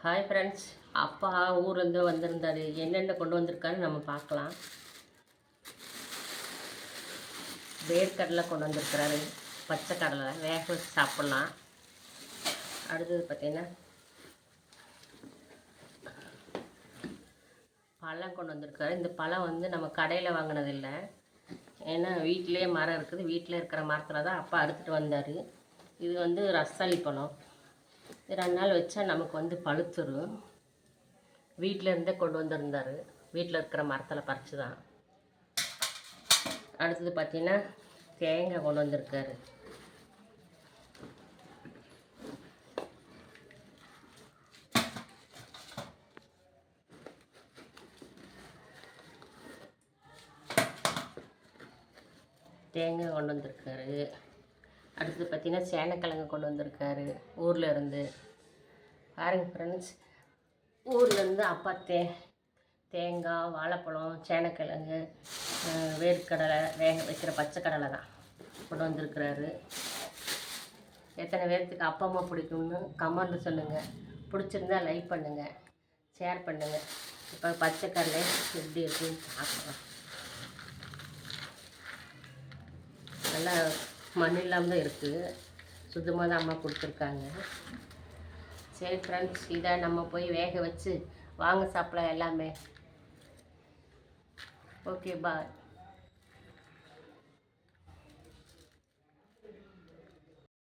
Hi friends, அப்பா ஊர்லேருந்து வந்திருந்தார். என்னென்ன கொண்டு வந்திருக்காருன்னு நம்ம பார்க்கலாம். வேர்க்கடலை கொண்டு வந்திருக்கிறாரு, பச்சை கடலை வேக வச்சு சாப்பிட்லாம். அடுத்தது பார்த்திங்கன்னா பழம் கொண்டு வந்திருக்காரு. இந்த பழம் வந்து நம்ம கடையில் வாங்கினதில்லை, ஏன்னா வீட்டிலே மரம் இருக்குது. வீட்டில் இருக்கிற மரத்தில் தான் அப்பா அறுத்துட்டு வந்தார். இது வந்து ரஸ்தாளி பழம். இது 2 நாள் வச்சா நமக்கு வந்து பழுத்துரும். வீட்டில் இருந்தே கொண்டு வந்திருந்தார், வீட்டில் இருக்கிற மரத்தில் பறித்து தான். அடுத்தது பார்த்திங்கன்னா தேங்காய் கொண்டு வந்திருக்காரு. தேங்காய் கொண்டு வந்திருக்காரு. அடுத்தது பார்த்திங்கன்னா சேனக்கிழங்கு கொண்டு வந்திருக்காரு ஊரில் இருந்து. பாருங்க ஃப்ரெண்ட்ஸ், ஊர்லேருந்து அப்பா தேங்காய், வாழைப்பழம், சேனக்கிழங்கு, வேர்க்கடலை, வேக வைக்கிற பச்சை கடலை தான் கொண்டு வந்திருக்கிறாரு. எத்தனை பேர்த்துக்கு அப்பா அம்மா பிடிக்கும்னு கமெண்ட் சொல்லுங்கள். பிடிச்சிருந்தா லைக் பண்ணுங்கள், ஷேர் பண்ணுங்கள். இப்போ பச்சை கடலை எப்படி இருக்குன்னு பார்க்கலாம். நல்லா மண் இல்லாமல் தான் இருக்குது, சுத்தமாக தான் அம்மா கொடுத்துருக்காங்க. சரி ஃப்ரெண்ட்ஸ், இதை நம்ம போய் வேக வச்சு வாங்க சாப்பிடலாம் எல்லாமே. ஓகே, பாய்.